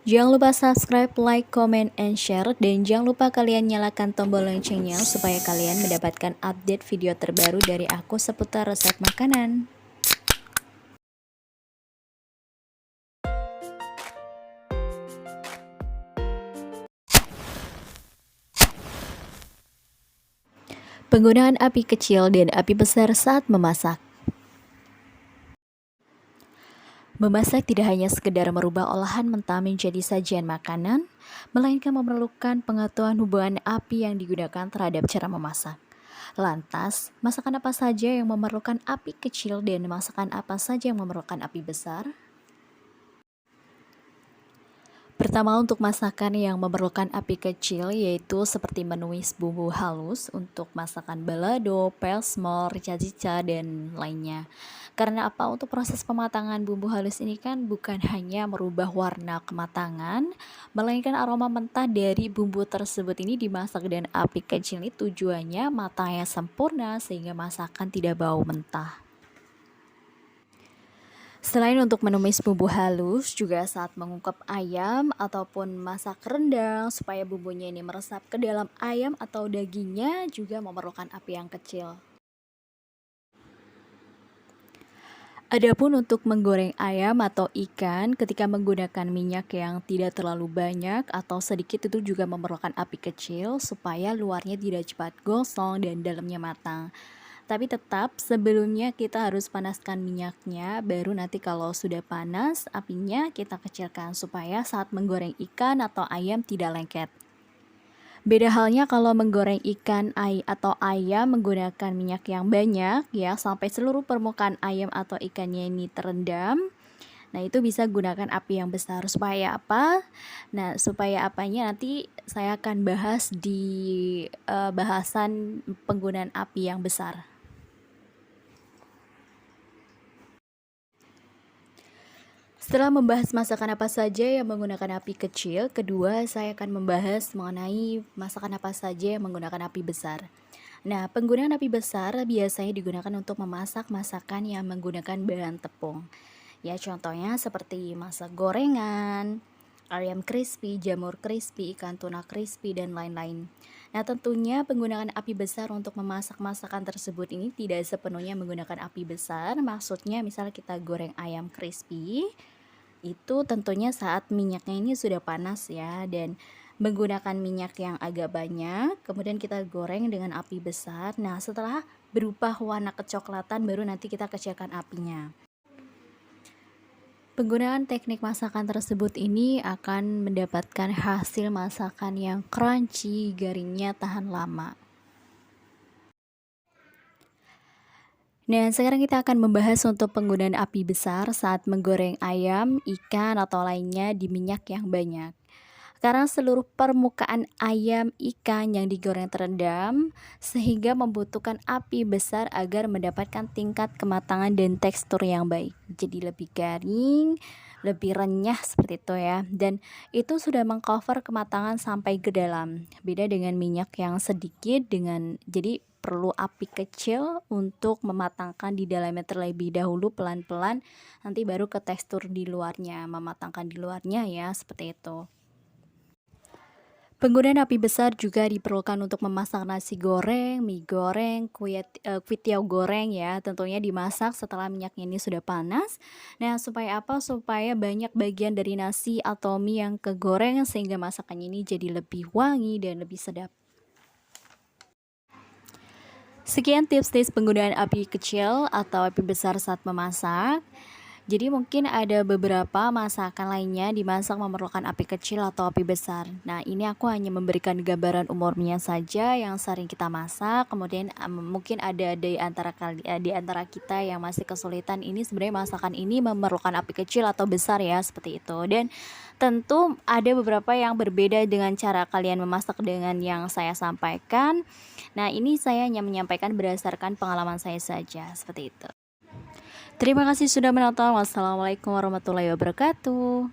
Jangan lupa subscribe, like, comment, and share. Dan jangan lupa kalian nyalakan tombol loncengnya supaya kalian mendapatkan update video terbaru dari aku seputar resep makanan. Penggunaan api kecil dan api besar saat memasak. Memasak tidak hanya sekedar merubah olahan mentah menjadi sajian makanan, melainkan memerlukan pengetahuan hubungan api yang digunakan terhadap cara memasak. Lantas, masakan apa saja yang memerlukan api kecil dan masakan apa saja yang memerlukan api besar? Pertama, untuk masakan yang memerlukan api kecil yaitu seperti menumis bumbu halus untuk masakan balado, pelsmor, rica-rica, dan lainnya. Karena apa? Untuk proses pematangan bumbu halus ini kan bukan hanya merubah warna kematangan, melainkan aroma mentah dari bumbu tersebut ini dimasak dengan api kecil ini tujuannya matangnya sempurna sehingga masakan tidak bau mentah. Selain untuk menumis bumbu halus, juga saat mengungkep ayam ataupun masak rendang supaya bumbunya ini meresap ke dalam ayam atau dagingnya juga memerlukan api yang kecil. Adapun untuk menggoreng ayam atau ikan ketika menggunakan minyak yang tidak terlalu banyak atau sedikit itu juga memerlukan api kecil supaya luarnya tidak cepat gosong dan dalamnya matang. Tapi tetap sebelumnya kita harus panaskan minyaknya, baru nanti kalau sudah panas apinya kita kecilkan supaya saat menggoreng ikan atau ayam tidak lengket. Beda halnya kalau menggoreng ikan atau ayam menggunakan minyak yang banyak ya, sampai seluruh permukaan ayam atau ikannya ini terendam. Nah, itu bisa gunakan api yang besar supaya apa? Nah, supaya apanya nanti saya akan bahas di bahasan penggunaan api yang besar. Setelah membahas masakan apa saja yang menggunakan api kecil, kedua saya akan membahas mengenai masakan apa saja yang menggunakan api besar. Nah, penggunaan api besar biasanya digunakan untuk memasak masakan yang menggunakan bahan tepung. Ya, contohnya seperti masak gorengan, ayam crispy, jamur crispy, ikan tuna crispy, dan lain-lain. Nah, tentunya penggunaan api besar untuk memasak masakan tersebut ini tidak sepenuhnya menggunakan api besar. Maksudnya, misal kita goreng ayam crispy, itu tentunya saat minyaknya ini sudah panas ya, dan menggunakan minyak yang agak banyak, kemudian kita goreng dengan api besar. Nah, setelah berubah warna kecoklatan baru nanti kita kecilkan apinya. Penggunaan teknik masakan tersebut ini akan mendapatkan hasil masakan yang crunchy, garingnya tahan lama. Nah, sekarang kita akan membahas untuk penggunaan api besar saat menggoreng ayam, ikan, atau lainnya di minyak yang banyak. Karena seluruh permukaan ayam, ikan yang digoreng terendam, sehingga membutuhkan api besar agar mendapatkan tingkat kematangan dan tekstur yang baik. Jadi lebih garing, lebih renyah seperti itu ya. Dan itu sudah mengcover kematangan sampai ke dalam. Beda dengan minyak yang sedikit jadi perlu api kecil untuk mematangkan di dalamnya terlebih dahulu pelan-pelan, nanti baru ke tekstur di luarnya, mematangkan di luarnya ya, seperti itu. Penggunaan api besar juga diperlukan untuk memasak nasi goreng, mie goreng, kuitiau goreng ya. Tentunya dimasak setelah minyaknya ini sudah panas. Nah, supaya apa? Supaya banyak bagian dari nasi atau mie yang kegoreng sehingga masakannya ini jadi lebih wangi dan lebih sedap. Sekian tips-tips penggunaan api kecil atau api besar saat memasak. Jadi mungkin ada beberapa masakan lainnya dimasak memerlukan api kecil atau api besar. Nah, ini aku hanya memberikan gambaran umumnya saja yang sering kita masak. Kemudian mungkin ada di antara kita yang masih kesulitan ini sebenarnya masakan ini memerlukan api kecil atau besar ya, seperti itu. Dan tentu ada beberapa yang berbeda dengan cara kalian memasak dengan yang saya sampaikan. Nah, ini saya hanya menyampaikan berdasarkan pengalaman saya saja, seperti itu. Terima kasih sudah menonton. Wassalamualaikum warahmatullahi wabarakatuh.